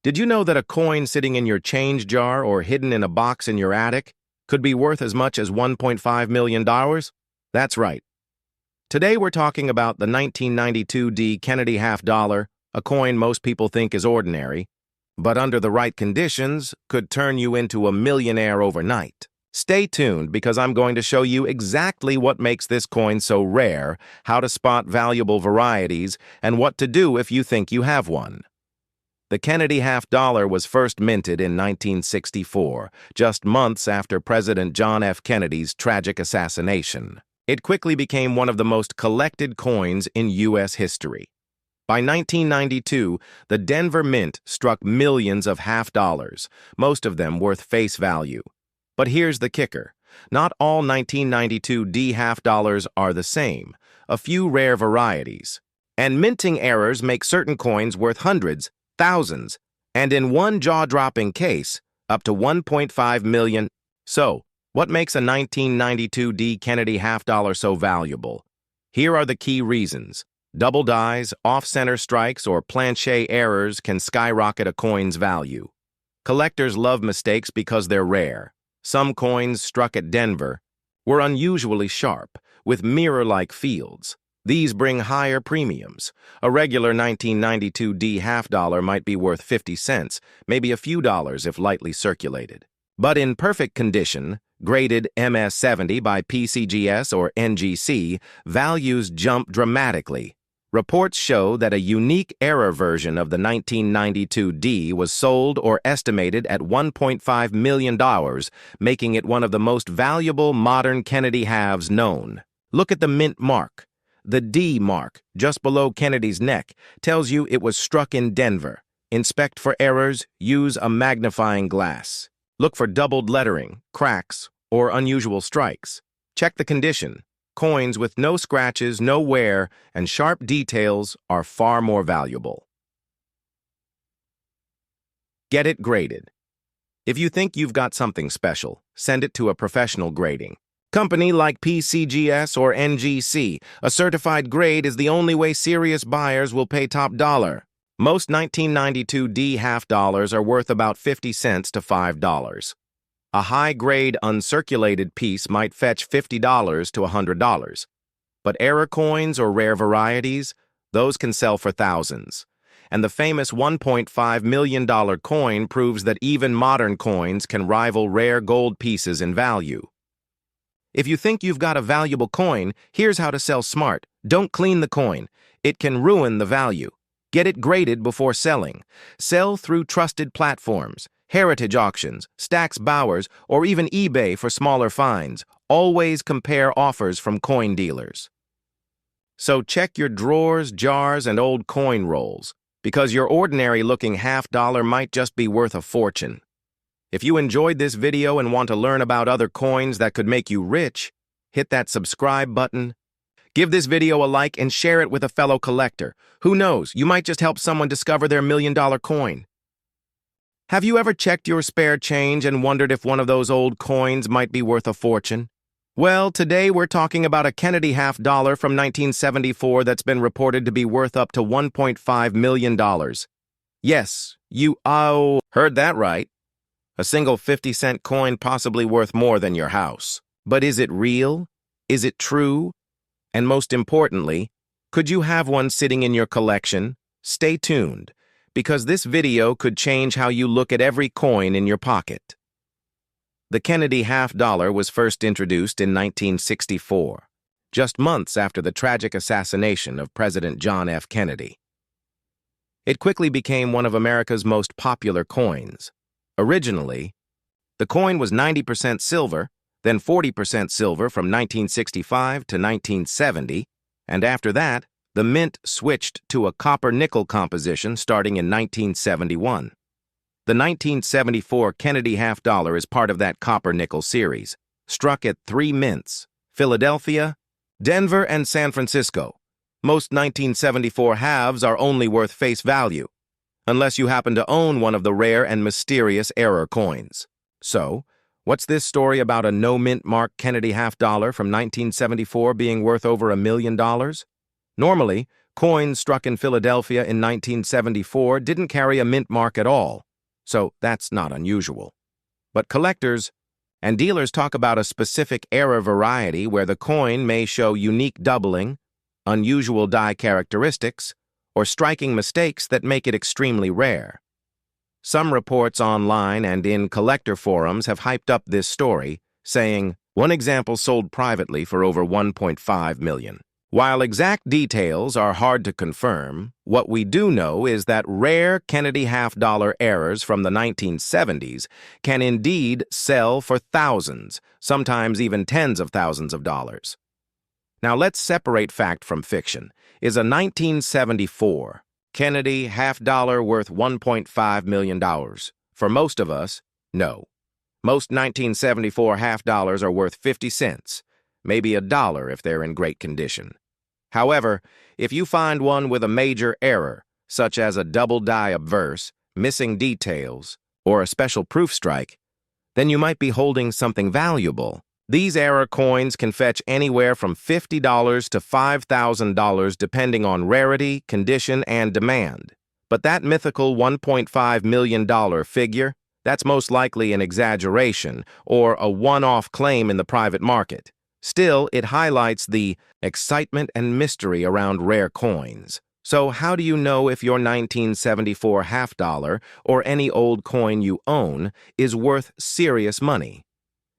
Did you know that a coin sitting in your change jar or hidden in a box in your attic could be worth as much as $1.5 million? That's right. Today we're talking about the 1992 D Kennedy half dollar, a coin most people think is ordinary, but under the right conditions could turn you into a millionaire overnight. Stay tuned because I'm going to show you exactly what makes this coin so rare, how to spot valuable varieties, and what to do if you think you have one. The Kennedy half dollar was first minted in 1964, just months after President John F. Kennedy's tragic assassination. It quickly became one of the most collected coins in U.S. history. By 1992, the Denver Mint struck millions of half dollars, most of them worth face value. But here's the kicker. Not all 1992 D half dollars are the same, a few rare varieties. And minting errors make certain coins worth hundreds, thousands, and in one jaw-dropping case, up to $1.5 million. So, what makes a 1992 D Kennedy half dollar so valuable? Here are the key reasons. Double dies, off-center strikes, or planchet errors can skyrocket a coin's value. Collectors love mistakes because they're rare. Some coins struck at Denver were unusually sharp, with mirror-like fields. These bring higher premiums. A regular 1992 D half dollar might be worth 50 cents, maybe a few dollars if lightly circulated. But in perfect condition, graded MS-70 by PCGS or NGC, values jump dramatically. Reports show that a unique error version of the 1992 D was sold or estimated at $1.5 million, making it one of the most valuable modern Kennedy halves known. Look at the mint mark. The D mark, just below Kennedy's neck, tells you it was struck in Denver. Inspect for errors, use a magnifying glass. Look for doubled lettering, cracks, or unusual strikes. Check the condition. Coins with no scratches, no wear, and sharp details are far more valuable. Get it graded. If you think you've got something special, send it to a professional grading company like PCGS or NGC. A certified grade is the only way serious buyers will pay top dollar. Most 1992 D half dollars are worth about 50 cents to $5. A high-grade uncirculated piece might fetch $50 to $100. But error coins or rare varieties, those can sell for thousands. And the famous $1.5 million coin proves that even modern coins can rival rare gold pieces in value. If you think you've got a valuable coin, here's how to sell smart. Don't clean the coin. It can ruin the value. Get it graded before selling. Sell through trusted platforms, heritage auctions, Stacks Bowers, or even eBay for smaller finds. Always compare offers from coin dealers. So check your drawers, jars, and old coin rolls, because your ordinary-looking half dollar might just be worth a fortune. If you enjoyed this video and want to learn about other coins that could make you rich, hit that subscribe button. Give this video a like and share it with a fellow collector. Who knows, you might just help someone discover their million-dollar coin. Have you ever checked your spare change and wondered if one of those old coins might be worth a fortune? Well, today we're talking about a Kennedy half dollar from 1974 that's been reported to be worth up to $1.5 million. Yes, you heard that right. A single 50-cent coin possibly worth more than your house. But is it real? Is it true? And most importantly, could you have one sitting in your collection? Stay tuned, because this video could change how you look at every coin in your pocket. The Kennedy half dollar was first introduced in 1964, just months after the tragic assassination of President John F. Kennedy. It quickly became one of America's most popular coins. Originally, the coin was 90% silver, then 40% silver from 1965 to 1970, and after that, the mint switched to a copper-nickel composition starting in 1971. The 1974 Kennedy half dollar is part of that copper-nickel series, struck at 3 mints: Philadelphia, Denver, and San Francisco. Most 1974 halves are only worth face value, unless you happen to own one of the rare and mysterious error coins. So, what's this story about a no-mint mark Kennedy half dollar from 1974 being worth over $1 million? Normally, Coins struck in Philadelphia in 1974 didn't carry a mint mark at all, so that's not unusual. But collectors and dealers talk about a specific era variety where the coin may show unique doubling, unusual die characteristics, or striking mistakes that make it extremely rare. Some reports online and in collector forums have hyped up this story, saying one example sold privately for over $1.5 million. While exact details are hard to confirm, what we do know is that rare Kennedy half-dollar errors from the 1970s can indeed sell for thousands, sometimes even tens of thousands of dollars. Now let's separate fact from fiction. Is a 1974 Kennedy half-dollar worth $1.5 million? For most of us, no. Most 1974 half-dollars are worth 50 cents, maybe a dollar if they're in great condition. However, if you find one with a major error, such as a double die obverse, missing details, or a special proof strike, then you might be holding something valuable. These error coins can fetch anywhere from $50 to $5,000 depending on rarity, condition, and demand. But that mythical $1.5 million figure, that's most likely an exaggeration or a one-off claim in the private market. Still, it highlights the excitement and mystery around rare coins. So how do you know if your 1974 half-dollar or any old coin you own is worth serious money?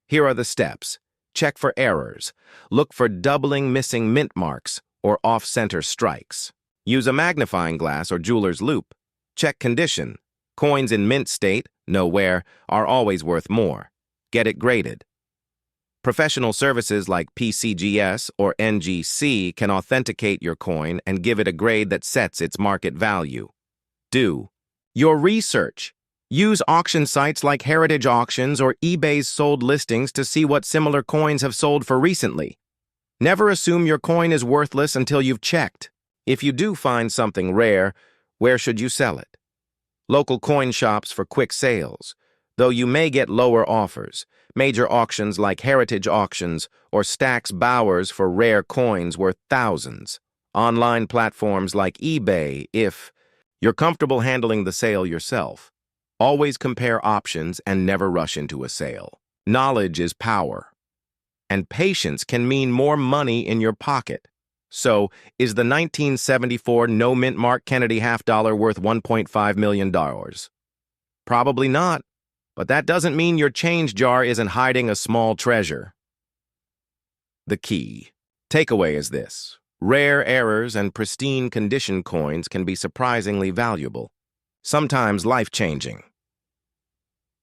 Here are the steps. Check for errors. Look for doubling missing mint marks or off-center strikes. Use a magnifying glass or jeweler's loupe. Check condition. Coins in mint state, know where, are always worth more. Get it graded. Professional services like PCGS or NGC can authenticate your coin and give it a grade that sets its market value. Do your research. Use auction sites like Heritage Auctions or eBay's sold listings to see what similar coins have sold for recently. Never assume your coin is worthless until you've checked. If you do find something rare, where should you sell it? Local coin shops for quick sales, though you may get lower offers. Major auctions like Heritage Auctions or Stack's Bowers for rare coins worth thousands. Online platforms like eBay if you're comfortable handling the sale yourself. Always compare options and never rush into a sale. Knowledge is power, and patience can mean more money in your pocket. So, is the 1974 no mint mark Kennedy half-dollar worth $1.5 million? Probably not. But that doesn't mean your change jar isn't hiding a small treasure. The key takeaway is this. Rare errors and pristine condition coins can be surprisingly valuable, sometimes life-changing.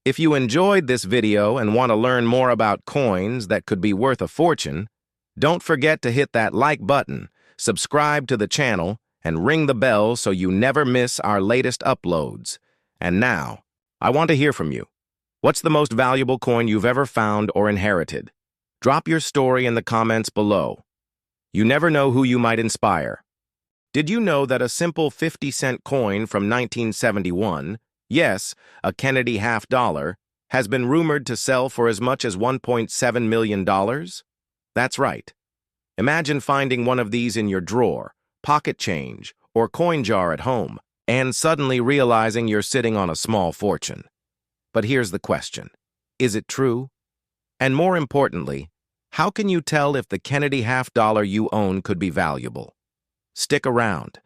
If you enjoyed this video and want to learn more about coins that could be worth a fortune, don't forget to hit that like button, subscribe to the channel, and ring the bell so you never miss our latest uploads. And now, I want to hear from you. What's the most valuable coin you've ever found or inherited? Drop your story in the comments below. You never know who you might inspire. Did you know that a simple 50-cent coin from 1971, yes, a Kennedy half-dollar, has been rumored to sell for as much as $1.7 million? That's right. Imagine finding one of these in your drawer, pocket change, or coin jar at home, and suddenly realizing you're sitting on a small fortune. But here's the question. Is it true? And more importantly, how can you tell if the Kennedy half-dollar you own could be valuable? Stick around,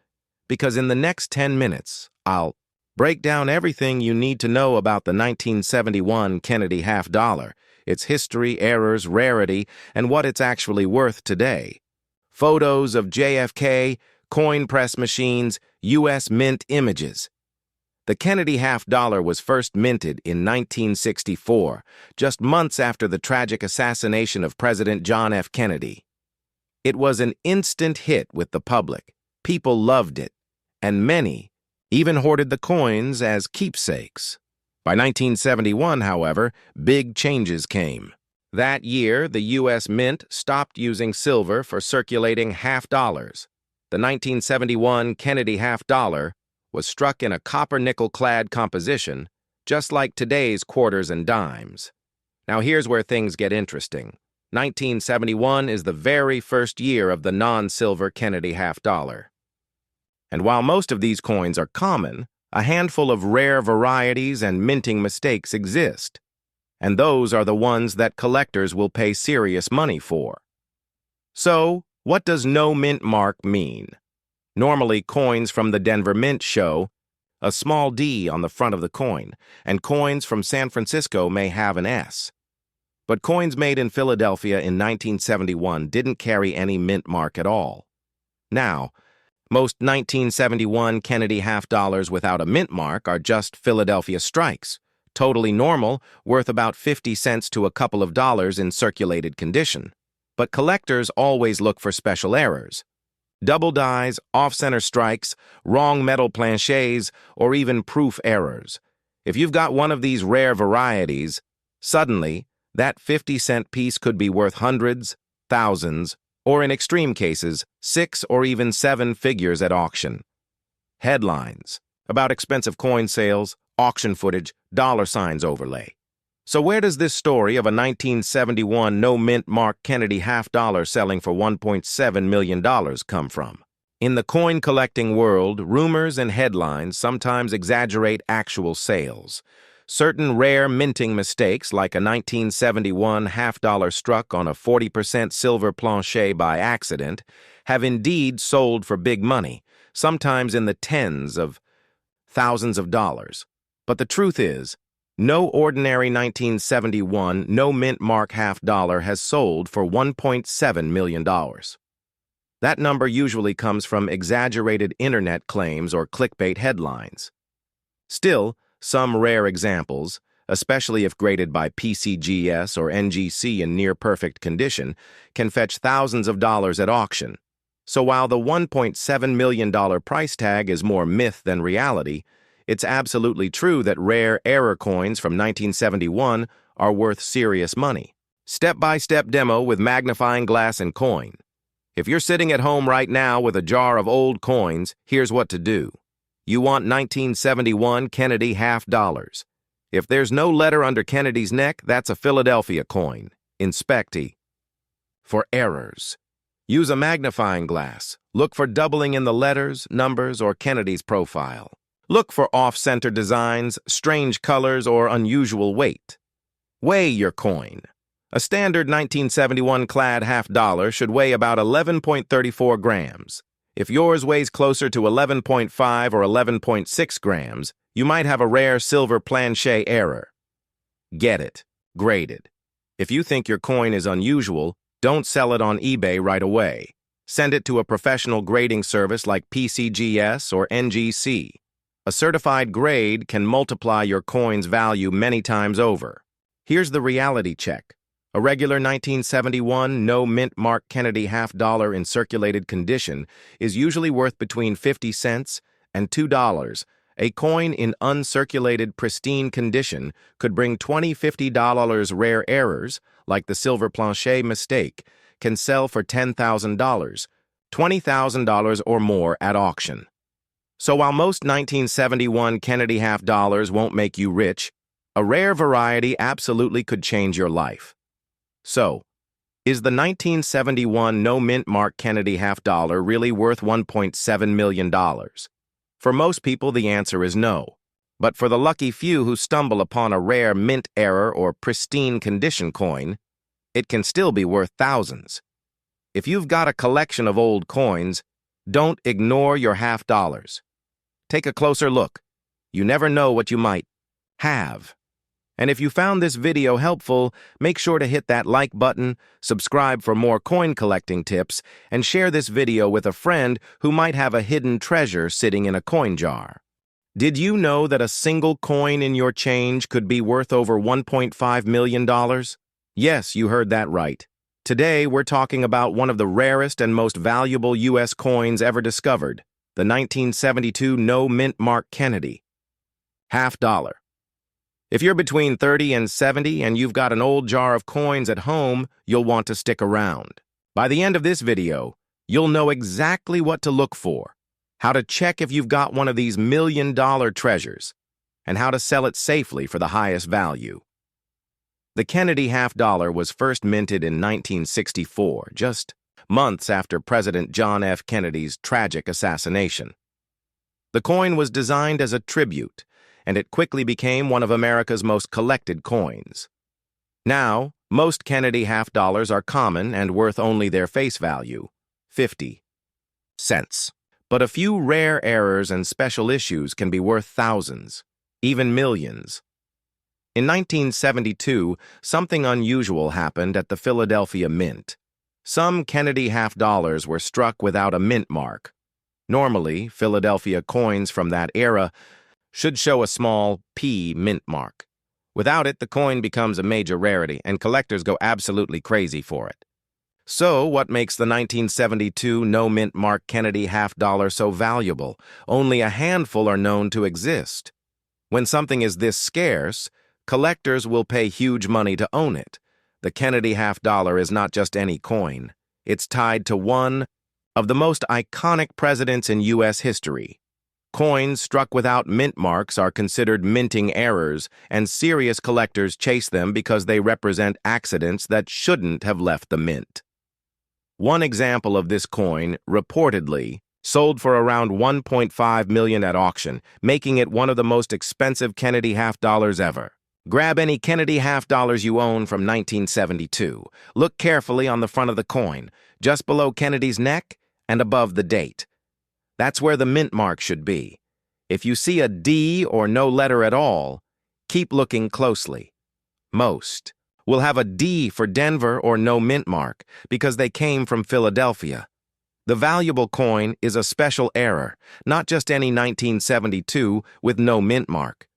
because in the next 10 minutes, I'll break down everything you need to know about the 1971 Kennedy half-dollar, its history, errors, rarity, and what it's actually worth today. Photos of JFK, coin press machines, U.S. Mint images. The Kennedy half-dollar was first minted in 1964, just months after the tragic assassination of President John F. Kennedy. It was an instant hit with the public. People loved it, and many even hoarded the coins as keepsakes. By 1971, however, big changes came. That year, the U.S. Mint stopped using silver for circulating half-dollars. The 1971 Kennedy half-dollar was struck in a copper-nickel-clad composition, just like today's quarters and dimes. Now here's where things get interesting. 1971 is the very first year of the non-silver Kennedy half-dollar. And while most of these coins are common, a handful of rare varieties and minting mistakes exist. And those are the ones that collectors will pay serious money for. So, what does no mint mark mean? Normally, coins from the Denver Mint show a small D on the front of the coin, and coins from San Francisco may have an S. But coins made in Philadelphia in 1971 didn't carry any mint mark at all. Now, most 1971 Kennedy half dollars without a mint mark are just Philadelphia strikes, totally normal, worth about 50 cents to a couple of dollars in circulated condition. But collectors always look for special errors. Double dies, off-center strikes, wrong metal planchets, or even proof errors. If you've got one of these rare varieties, suddenly, that 50-cent piece could be worth hundreds, thousands, or in extreme cases, 6 or even 7 figures at auction. Headlines about expensive coin sales, auction footage, dollar signs overlay. So where does this story of a 1971 no-mint mark Kennedy half dollar selling for $1.7 million come from? In the coin collecting world, rumors and headlines sometimes exaggerate actual sales. Certain rare minting mistakes, like a 1971 half dollar struck on a 40% silver planchet by accident, have indeed sold for big money, sometimes in the tens of thousands of dollars. But the truth is, no ordinary 1971 no-mint mark half dollar has sold for $1.7 million. That number usually comes from exaggerated internet claims or clickbait headlines. Still, some rare examples, especially if graded by PCGS or NGC in near-perfect condition, can fetch thousands of dollars at auction. So while the $1.7 million price tag is more myth than reality, it's absolutely true that rare error coins from 1971 are worth serious money. Step-by-step demo with magnifying glass and coin. If you're sitting at home right now with a jar of old coins, here's what to do. You want 1971 Kennedy half dollars. If there's no letter under Kennedy's neck, that's a Philadelphia coin. Inspectee. For errors, use a magnifying glass. Look for doubling in the letters, numbers, or Kennedy's profile. Look for off-center designs, strange colors, or unusual weight. Weigh your coin. A standard 1971 clad half dollar should weigh about 11.34 grams. If yours weighs closer to 11.5 or 11.6 grams, you might have a rare silver planchet error. Get it. Graded. If you think your coin is unusual, don't sell it on eBay right away. Send it to a professional grading service like PCGS or NGC. A certified grade can multiply your coin's value many times over. Here's the reality check. A regular 1971 no-mint mark Kennedy half dollar in circulated condition is usually worth between 50 cents and $2. A coin in uncirculated pristine condition could bring $20–50. Rare errors, like the silver planchet mistake, can sell for $10,000, $20,000 or more at auction. So while most 1971 Kennedy half dollars won't make you rich, a rare variety absolutely could change your life. So, is the 1971 no-mint mark Kennedy half dollar really worth $1.7 million? For most people, the answer is no. But for the lucky few who stumble upon a rare mint error or pristine condition coin, it can still be worth thousands. If you've got a collection of old coins, don't ignore your half dollars. Take a closer look. You never know what you might have. And if you found this video helpful, make sure to hit that like button, subscribe for more coin collecting tips, and share this video with a friend who might have a hidden treasure sitting in a coin jar. Did you know that a single coin in your change could be worth over $1.5 million? Yes, you heard that right. Today, we're talking about one of the rarest and most valuable U.S. coins ever discovered, the 1972 no-mint mark Kennedy half dollar. If you're between 30 and 70 and you've got an old jar of coins at home, you'll want to stick around. By the end of this video, you'll know exactly what to look for, how to check if you've got one of these million-dollar treasures, and how to sell it safely for the highest value. The Kennedy half dollar was first minted in 1964, just months after President John F. Kennedy's tragic assassination. The coin was designed as a tribute, and it quickly became one of America's most collected coins. Now, most Kennedy half-dollars are common and worth only their face value, 50 cents. But a few rare errors and special issues can be worth thousands, even millions. In 1972, something unusual happened at the Philadelphia Mint. Some Kennedy half-dollars were struck without a mint mark. Normally, Philadelphia coins from that era should show a small P mint mark. Without it, the coin becomes a major rarity, and collectors go absolutely crazy for it. So, what makes the 1972 no mint mark Kennedy half-dollar so valuable? Only a handful are known to exist. When something is this scarce, collectors will pay huge money to own it. The Kennedy half-dollar is not just any coin. It's tied to one of the most iconic presidents in U.S. history. Coins struck without mint marks are considered minting errors, and serious collectors chase them because they represent accidents that shouldn't have left the mint. One example of this coin, reportedly, sold for around $1.5 million at auction, making it one of the most expensive Kennedy half-dollars ever. Grab any Kennedy half-dollars you own from 1972. Look carefully on the front of the coin, just below Kennedy's neck and above the date. That's where the mint mark should be. If you see a D or no letter at all, keep looking closely. Most will have a D for Denver or no mint mark because they came from Philadelphia. The valuable coin is a special error, not just any 1972 with no mint mark.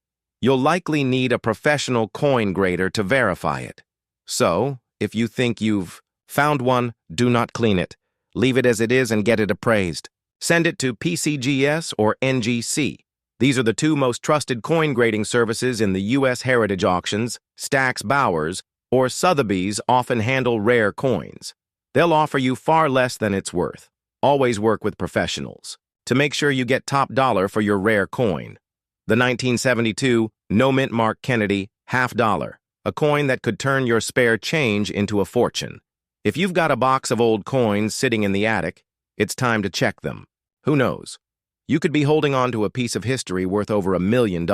You'll likely need a professional coin grader to verify it. So, if you think you've found one, do not clean it. Leave it as it is and get it appraised. Send it to PCGS or NGC. These are the two most trusted coin grading services in the U.S. Heritage Auctions. Stack's Bowers or Sotheby's often handle rare coins. They'll offer you far less than it's worth. Always work with professionals to make sure you get top dollar for your rare coin. The 1972 no mint mark Kennedy half-dollar, a coin that could turn your spare change into a fortune. If you've got a box of old coins sitting in the attic, it's time to check them. Who knows? You could be holding on to a piece of history worth over $1 million.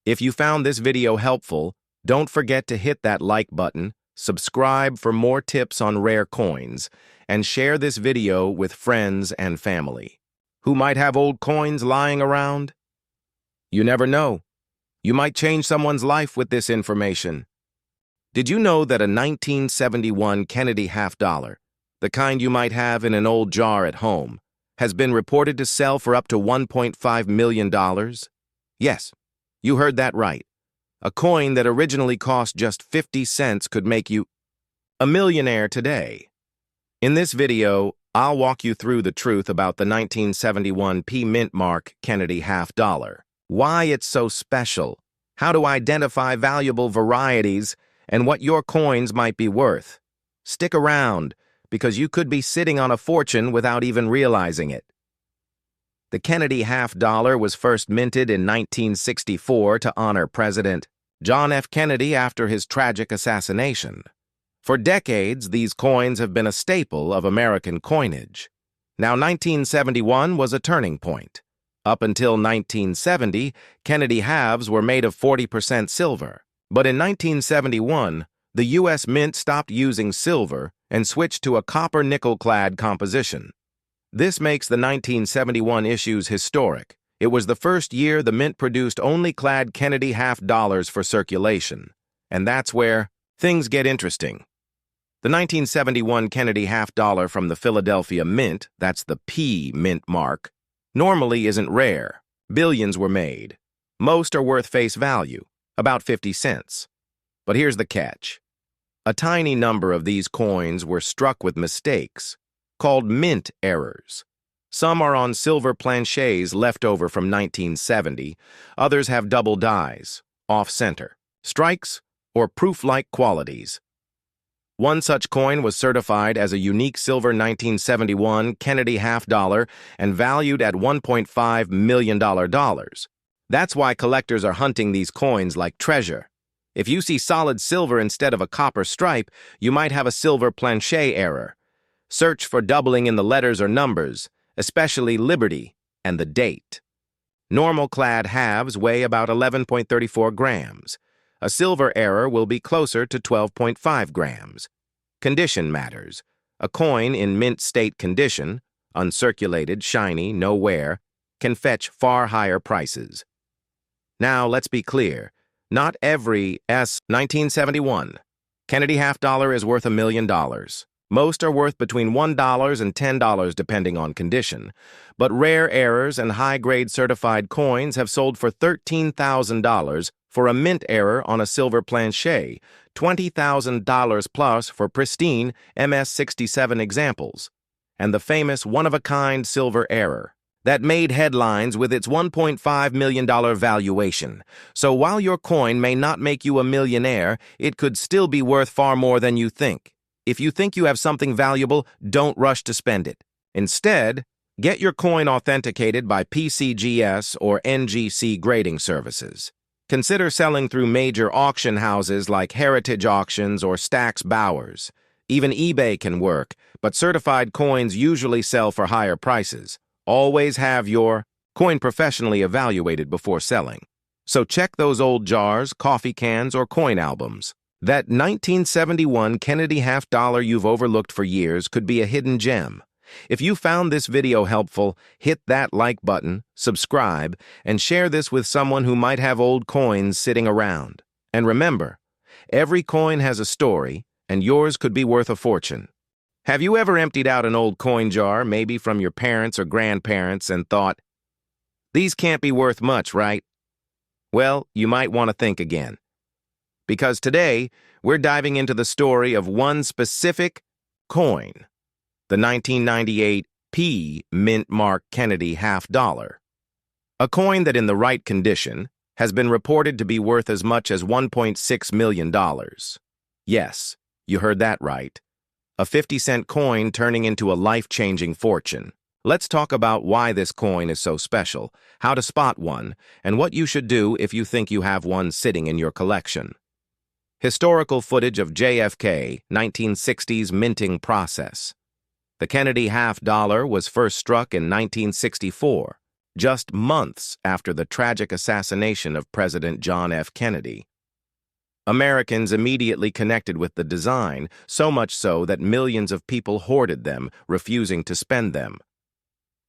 If you found this video helpful, don't forget to hit that like button, subscribe for more tips on rare coins, and share this video with friends and family who might have old coins lying around. You never know. You might change someone's life with this information. Did you know that a 1971 Kennedy half-dollar, the kind you might have in an old jar at home, has been reported to sell for up to $1.5 million? Yes, you heard that right. A coin that originally cost just 50 cents could make you a millionaire today. In this video, I'll walk you through the truth about the 1971 P mint mark Kennedy half-dollar, why it's so special, how to identify valuable varieties, and what your coins might be worth. Stick around, because you could be sitting on a fortune without even realizing it. The Kennedy half-dollar was first minted in 1964 to honor President John F. Kennedy after his tragic assassination. For decades, these coins have been a staple of American coinage. Now, 1971 was a turning point. Up until 1970, Kennedy halves were made of 40% silver. But in 1971, the U.S. Mint stopped using silver and switched to a copper-nickel-clad composition. This makes the 1971 issues historic. It was the first year the Mint produced only clad Kennedy half-dollars for circulation. And that's where things get interesting. The 1971 Kennedy half-dollar from the Philadelphia Mint, that's the P mint mark, normally isn't rare. Billions were made. Most are worth face value, about 50 cents. But here's the catch. A tiny number of these coins were struck with mistakes, called mint errors. Some are on silver planchets left over from 1970. Others have double dies, off-center, strikes, or proof-like qualities. One such coin was certified as a unique silver 1971 Kennedy half-dollar and valued at $1.5 million. That's why collectors are hunting these coins like treasure. If you see solid silver instead of a copper stripe, you might have a silver planchet error. Search for doubling in the letters or numbers, especially Liberty, and the date. Normal clad halves weigh about 11.34 grams. A silver error will be closer to 12.5 grams. Condition matters. A coin in mint state condition, uncirculated, shiny, no wear, can fetch far higher prices. Now, let's be clear. Not every 1971 Kennedy half dollar is worth $1 million. Most are worth between $1 and $10 depending on condition. But rare errors and high-grade certified coins have sold for $13,000 for a mint error on a silver planchet, $20,000 plus for pristine MS-67 examples, and the famous one-of-a-kind silver error that made headlines with its $1.5 million valuation. So while your coin may not make you a millionaire, it could still be worth far more than you think. If you think you have something valuable, don't rush to spend it. Instead, get your coin authenticated by PCGS or NGC grading services. Consider selling through major auction houses like Heritage Auctions or Stack's Bowers. Even eBay can work, but certified coins usually sell for higher prices. Always have your coin professionally evaluated before selling. So check those old jars, coffee cans, or coin albums. That 1971 Kennedy half dollar you've overlooked for years could be a hidden gem. If you found this video helpful, hit that like button, subscribe, and share this with someone who might have old coins sitting around. And remember, every coin has a story, and yours could be worth a fortune. Have you ever emptied out an old coin jar, maybe from your parents or grandparents, and thought, "These can't be worth much, right?" Well, you might want to think again. Because today, we're diving into the story of one specific coin, the 1998 P Mint Mark Kennedy half dollar. A coin that in the right condition has been reported to be worth as much as $1.6 million. Yes, you heard that right. A 50-cent coin turning into a life-changing fortune. Let's talk about why this coin is so special, how to spot one, and what you should do if you think you have one sitting in your collection. Historical footage of JFK 1960s minting process. The Kennedy half dollar was first struck in 1964, just months after the tragic assassination of President John F. Kennedy. Americans immediately connected with the design, so much so that millions of people hoarded them, refusing to spend them.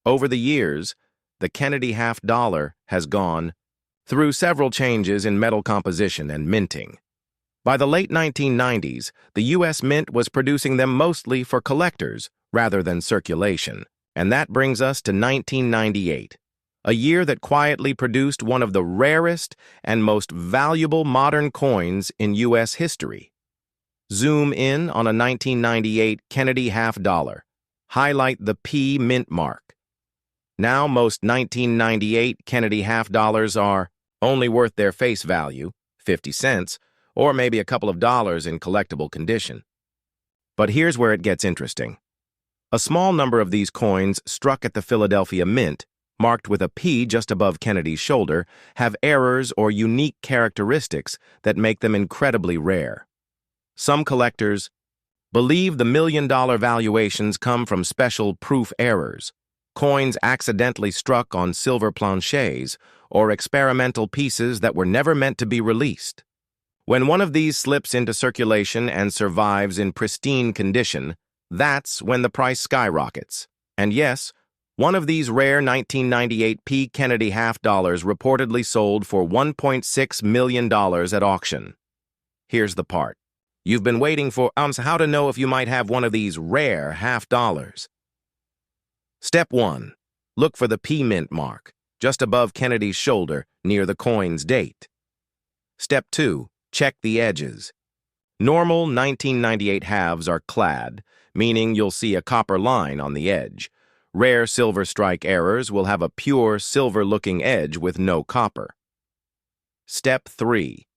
Over the years, the Kennedy half dollar has gone through several changes in metal composition and minting. By the late 1990s, the U.S. Mint was producing them mostly for collectors rather than circulation. And that brings us to 1998, a year that quietly produced one of the rarest and most valuable modern coins in U.S. history. Zoom in on a 1998 Kennedy half dollar. Highlight the P mint mark. Now most 1998 Kennedy half dollars are only worth their face value, 50 cents, or maybe a couple of dollars in collectible condition. But here's where it gets interesting. A small number of these coins struck at the Philadelphia Mint, marked with a P just above Kennedy's shoulder, have errors or unique characteristics that make them incredibly rare. Some collectors believe the million-dollar valuations come from special proof errors, coins accidentally struck on silver planchets, or experimental pieces that were never meant to be released. When one of these slips into circulation and survives in pristine condition, that's when the price skyrockets. And yes, one of these rare 1998 P Kennedy half dollars reportedly sold for $1.6 million at auction. Here's the part. You've been waiting for how to know if you might have one of these rare half dollars. Step 1. Look for the P mint mark, just above Kennedy's shoulder, near the coin's date. Step 2. Check the edges. Normal 1998 halves are clad, meaning you'll see a copper line on the edge. Rare silver strike errors will have a pure silver-looking edge with no copper. Step 3.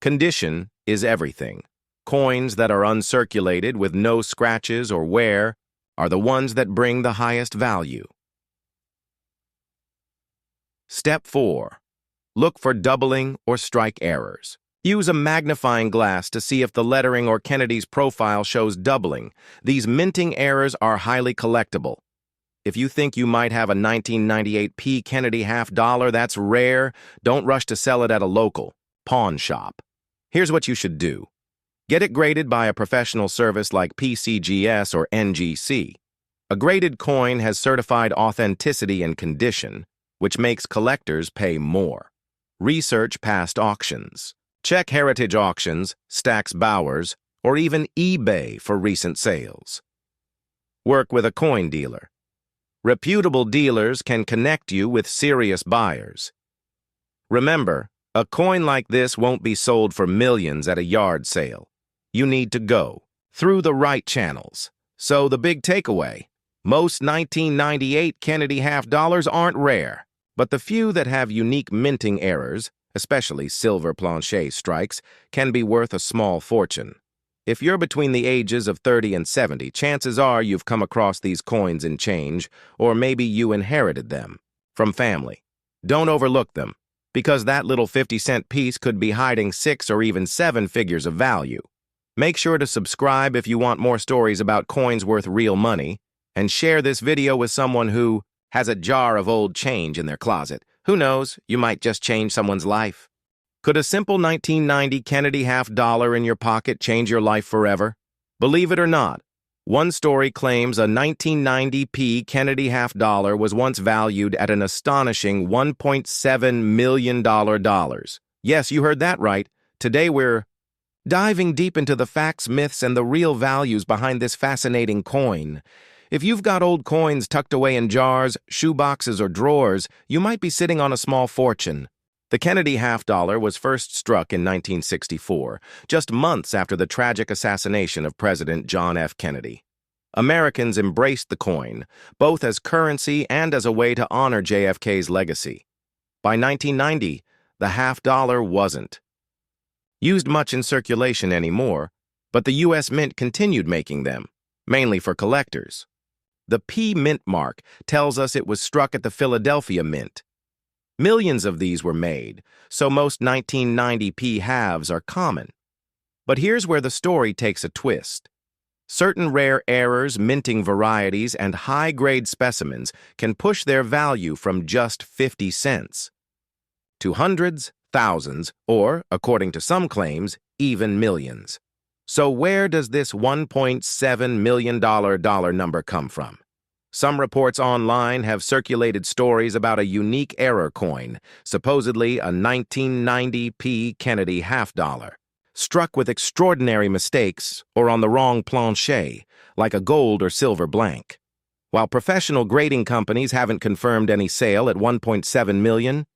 Condition is everything. Coins that are uncirculated with no scratches or wear are the ones that bring the highest value. Step 4. Look for doubling or strike errors. Use a magnifying glass to see if the lettering or Kennedy's profile shows doubling. These minting errors are highly collectible. If you think you might have a 1998 P. Kennedy half-dollar that's rare, don't rush to sell it at a local pawn shop. Here's what you should do. Get it graded by a professional service like PCGS or NGC. A graded coin has certified authenticity and condition, which makes collectors pay more. Research past auctions. Check Heritage Auctions, Stack's Bowers, or even eBay for recent sales. Work with a coin dealer. Reputable dealers can connect you with serious buyers. Remember, a coin like this won't be sold for millions at a yard sale. You need to go through the right channels. So the big takeaway, most 1998 Kennedy half-dollars aren't rare, but the few that have unique minting errors, especially silver planche strikes, can be worth a small fortune. If you're between the ages of 30 and 70, chances are you've come across these coins in change, or maybe you inherited them from family. Don't overlook them, because that little 50-cent piece could be hiding 6 or even 7 figures of value. Make sure to subscribe if you want more stories about coins worth real money, and share this video with someone who has a jar of old change in their closet. Who knows, you might just change someone's life. Could a simple 1990 Kennedy half-dollar in your pocket change your life forever? Believe it or not, one story claims a 1990 P. Kennedy half-dollar was once valued at an astonishing $1.7 million. Yes, you heard that right. Today we're diving deep into the facts, myths, and the real values behind this fascinating coin. If you've got old coins tucked away in jars, shoeboxes, or drawers, you might be sitting on a small fortune. The Kennedy half-dollar was first struck in 1964, just months after the tragic assassination of President John F. Kennedy. Americans embraced the coin, both as currency and as a way to honor JFK's legacy. By 1990, the half-dollar wasn't used much in circulation anymore, but the U.S. Mint continued making them, mainly for collectors. The P Mint mark tells us it was struck at the Philadelphia Mint. Millions of these were made, so most 1990 P halves are common. But here's where the story takes a twist. Certain rare errors, minting varieties, and high-grade specimens can push their value from just 50 cents to hundreds, thousands, or, according to some claims, even millions. So where does this $1.7 million number come from? Some reports online have circulated stories about a unique error coin, supposedly a 1990 P. Kennedy half-dollar, struck with extraordinary mistakes or on the wrong planche, like a gold or silver blank. While professional grading companies haven't confirmed any sale at $1.7 million,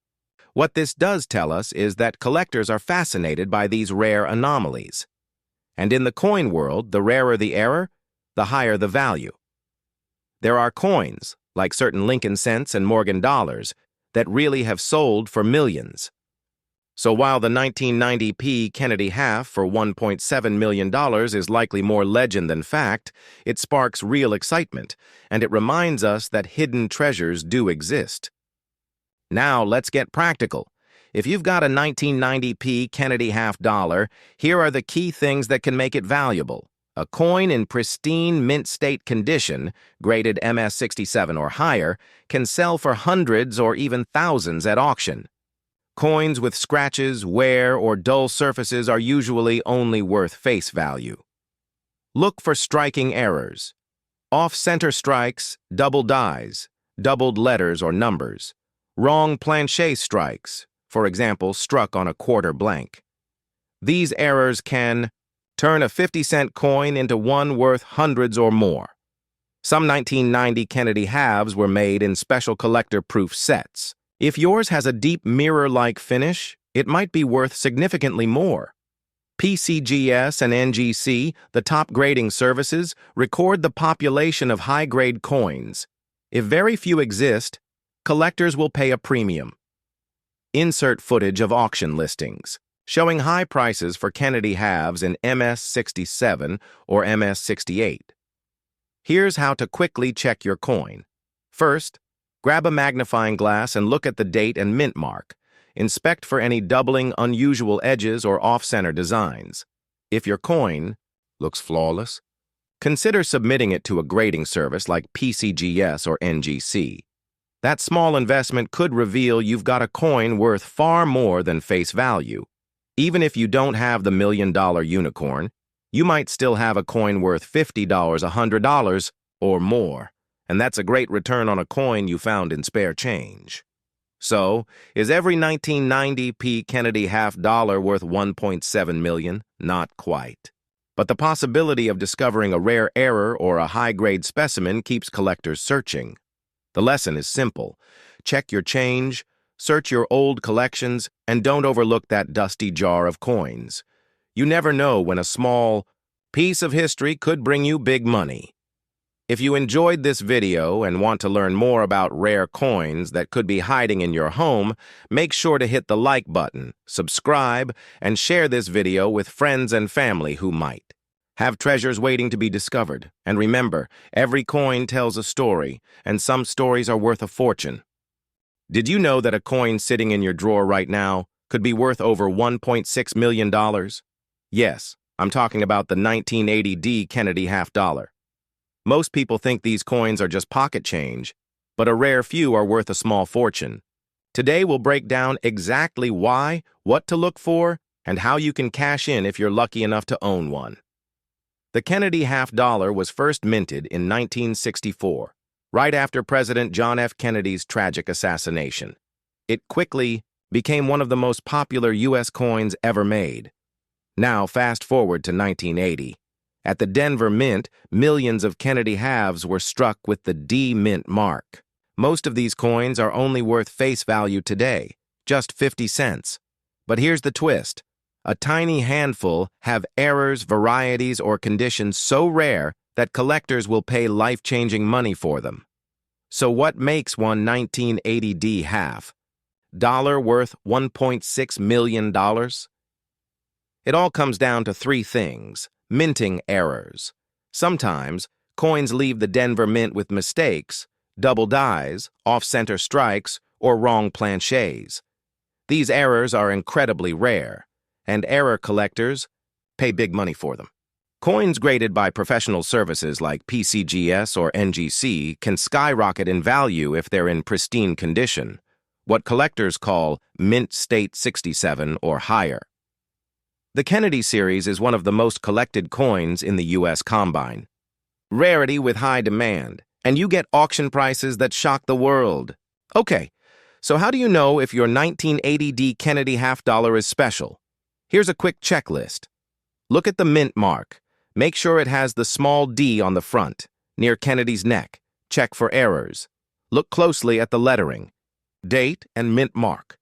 what this does tell us is that collectors are fascinated by these rare anomalies. And in the coin world, the rarer the error, the higher the value. There are coins, like certain Lincoln cents and Morgan dollars, that really have sold for millions. So while the 1990 P. Kennedy half for $1.7 million is likely more legend than fact, it sparks real excitement, and it reminds us that hidden treasures do exist. Now let's get practical. If you've got a 1990 P. Kennedy half-dollar, here are the key things that can make it valuable. A coin in pristine mint state condition, graded MS-67 or higher, can sell for hundreds or even thousands at auction. Coins with scratches, wear, or dull surfaces are usually only worth face value. Look for striking errors. Off-center strikes, double dies, doubled letters or numbers. Wrong planche strikes, for example, struck on a quarter blank. These errors can turn a 50-cent coin into one worth hundreds or more. Some 1990 Kennedy halves were made in special collector-proof sets. If yours has a deep mirror-like finish, it might be worth significantly more. PCGS and NGC, the top grading services, record the population of high-grade coins. If very few exist, collectors will pay a premium. Insert footage of auction listings, showing high prices for Kennedy halves in MS-67 or MS-68. Here's how to quickly check your coin. First, grab a magnifying glass and look at the date and mint mark. Inspect for any doubling, unusual edges, or off-center designs. If your coin looks flawless, consider submitting it to a grading service like PCGS or NGC. That small investment could reveal you've got a coin worth far more than face value. Even if you don't have the $1,000,000 unicorn, you might still have a coin worth $50, $100, or more. And that's a great return on a coin you found in spare change. So, is every 1990 P. Kennedy half dollar worth $1.7 million? Not quite. But the possibility of discovering a rare error or a high-grade specimen keeps collectors searching. The lesson is simple. Check your change, search your old collections, and don't overlook that dusty jar of coins. You never know when a small piece of history could bring you big money. If you enjoyed this video and want to learn more about rare coins that could be hiding in your home, make sure to hit the like button, subscribe, and share this video with friends and family who might have treasures waiting to be discovered. And remember, every coin tells a story, and some stories are worth a fortune. Did you know that a coin sitting in your drawer right now could be worth over $1.6 million? Yes, I'm talking about the 1980 D. Kennedy half dollar. Most people think these coins are just pocket change, but a rare few are worth a small fortune. Today we'll break down exactly why, what to look for, and how you can cash in if you're lucky enough to own one. The Kennedy half dollar was first minted in 1964, right after President John F. Kennedy's tragic assassination. It quickly became one of the most popular U.S. coins ever made. Now, fast forward to 1980. At the Denver Mint, millions of Kennedy halves were struck with the D Mint mark. Most of these coins are only worth face value today, just 50 cents. But here's the twist. A tiny handful have errors, varieties, or conditions so rare that collectors will pay life-changing money for them. So what makes one 1980 D half dollar worth $1.6 million? It all comes down to three things. Minting errors. Sometimes, coins leave the Denver Mint with mistakes, double dies, off-center strikes, or wrong planchets. These errors are incredibly rare, and error collectors pay big money for them. Coins graded by professional services like PCGS or NGC can skyrocket in value if they're in pristine condition, what collectors call mint state 67 or higher. The Kennedy series is one of the most collected coins in the U.S. Combine. Rarity with high demand, and you get auction prices that shock the world. Okay, so how do you know if your 1980 D Kennedy half dollar is special? Here's a quick checklist. Look at the mint mark. Make sure it has the small D on the front, near Kennedy's neck. Check for errors. Look closely at the lettering. Date and mint mark.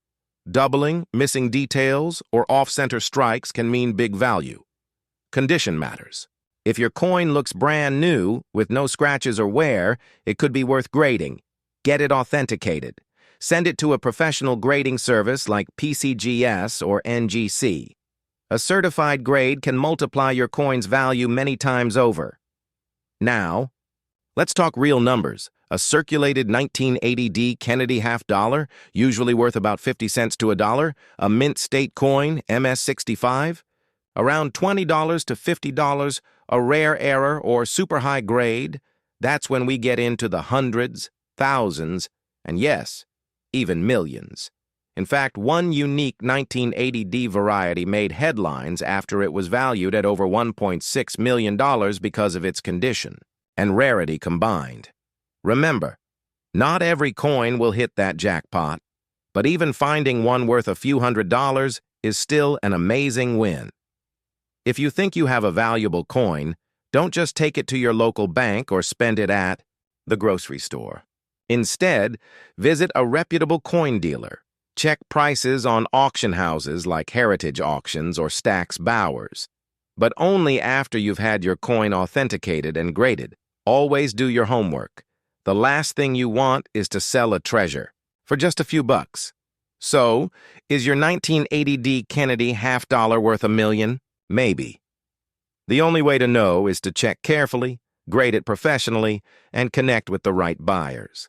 Doubling, missing details, or off-center strikes can mean big value. Condition matters. If your coin looks brand new, with no scratches or wear, it could be worth grading. Get it authenticated. Send it to a professional grading service like PCGS or NGC. A certified grade can multiply your coin's value many times over. Now, let's talk real numbers. A circulated 1980 D Kennedy half dollar, usually worth about 50 cents to a dollar, a mint state coin, MS65, around $20 to $50, a rare error or super high grade. That's when we get into the hundreds, thousands, and yes, even millions. In fact, one unique 1980 D variety made headlines after it was valued at over $1.6 million because of its condition and rarity combined. Remember, not every coin will hit that jackpot, but even finding one worth a few $100s is still an amazing win. If you think you have a valuable coin, don't just take it to your local bank or spend it at the grocery store. Instead, visit a reputable coin dealer. Check prices on auction houses like Heritage Auctions or Stack's Bowers, but only after you've had your coin authenticated and graded. Always do your homework. The last thing you want is to sell a treasure for just a few bucks. So, is your 1980 D Kennedy half dollar worth $1 million? Maybe. The only way to know is to check carefully, grade it professionally, and connect with the right buyers.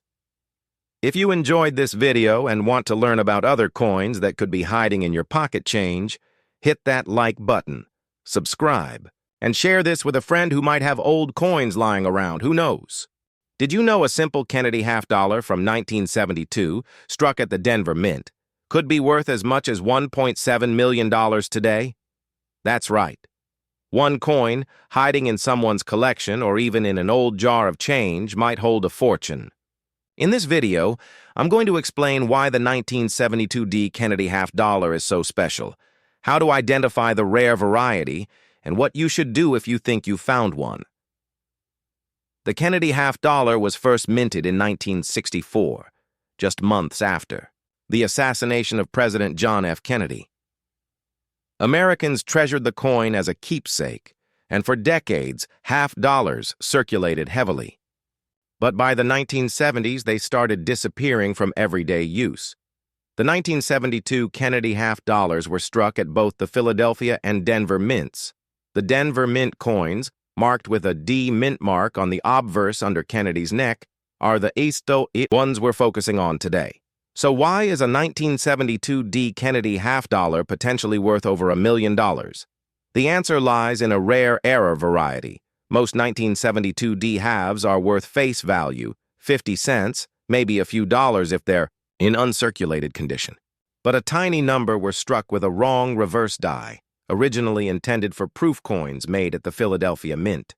If you enjoyed this video and want to learn about other coins that could be hiding in your pocket change, hit that like button, subscribe, and share this with a friend who might have old coins lying around. Who knows? Did you know a simple Kennedy half-dollar from 1972, struck at the Denver Mint, could be worth as much as $1.7 million today? That's right. One coin, hiding in someone's collection or even in an old jar of change, might hold a fortune. In this video, I'm going to explain why the 1972 Kennedy half-dollar is so special, how to identify the rare variety, and what you should do if you think you found one. The Kennedy half-dollar was first minted in 1964, just months after the assassination of President John F. Kennedy. Americans treasured the coin as a keepsake, and for decades, half-dollars circulated heavily. But by the 1970s, they started disappearing from everyday use. The 1972 Kennedy half-dollars were struck at both the Philadelphia and Denver mints. The Denver mint coins, marked with a D mint mark on the obverse under Kennedy's neck, are the ones we're focusing on today. So why is a 1972 Kennedy half-dollar potentially worth over $1 million? The answer lies in a rare error variety. Most 1972 halves are worth face value, 50 cents, maybe a few dollars if they're in uncirculated condition. But a tiny number were struck with a wrong reverse die, originally intended for proof coins made at the Philadelphia Mint.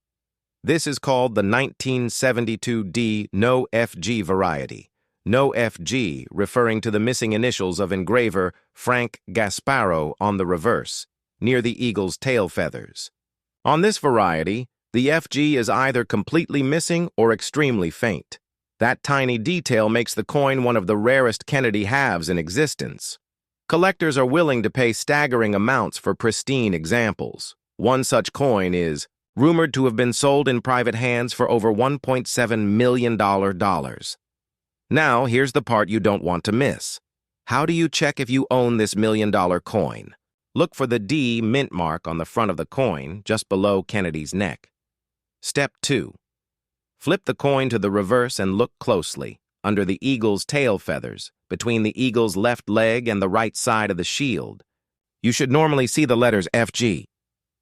This is called the 1972 no FG variety. No FG referring to the missing initials of engraver Frank Gasparo on the reverse, near the eagle's tail feathers. On this variety, the FG is either completely missing or extremely faint. That tiny detail makes the coin one of the rarest Kennedy halves in existence. Collectors are willing to pay staggering amounts for pristine examples. One such coin is rumored to have been sold in private hands for over $1.7 million. Now, here's the part you don't want to miss. How do you check if you own this $1 million coin? Look for the D mint mark on the front of the coin, just below Kennedy's neck. Step 2. Flip the coin to the reverse and look closely, under the eagle's tail feathers, between the eagle's left leg and the right side of the shield. You should normally see the letters FG.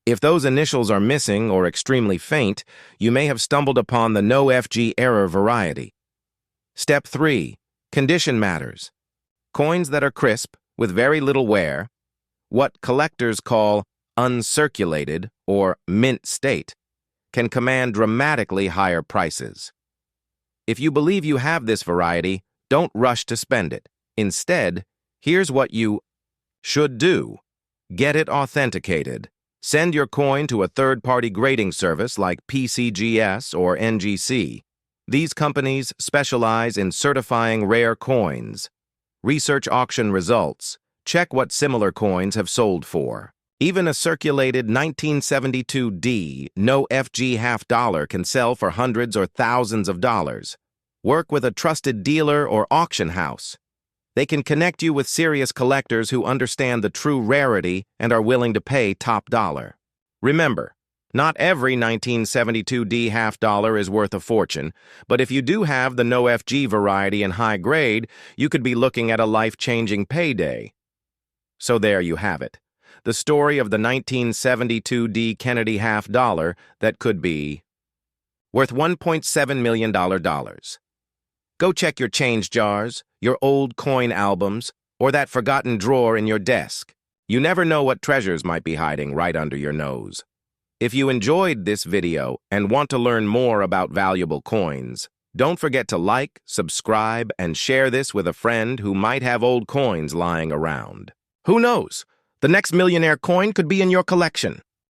If those initials are missing or extremely faint, you may have stumbled upon the no FG error variety. Step 3. Condition matters. Coins that are crisp, with very little wear, what collectors call uncirculated or mint state, can command dramatically higher prices. If you believe you have this variety, don't rush to spend it. Instead, here's what you should do. Get it authenticated. Send your coin to a third-party grading service like PCGS or NGC. These companies specialize in certifying rare coins. Research auction results. Check what similar coins have sold for. Even a circulated 1972 no FG half-dollar can sell for hundreds or thousands of dollars. Work with a trusted dealer or auction house. They can connect you with serious collectors who understand the true rarity and are willing to pay top dollar. Remember, not every 1972 half-dollar is worth a fortune, but if you do have the no FG variety in high grade, you could be looking at a life-changing payday. So there you have it. The story of the 1972 Kennedy half-dollar that could be worth $1.7 million. Go check your change jars, your old coin albums, or that forgotten drawer in your desk. You never know what treasures might be hiding right under your nose. If you enjoyed this video and want to learn more about valuable coins, don't forget to like, subscribe, and share this with a friend who might have old coins lying around. Who knows? The next millionaire coin could be in your collection.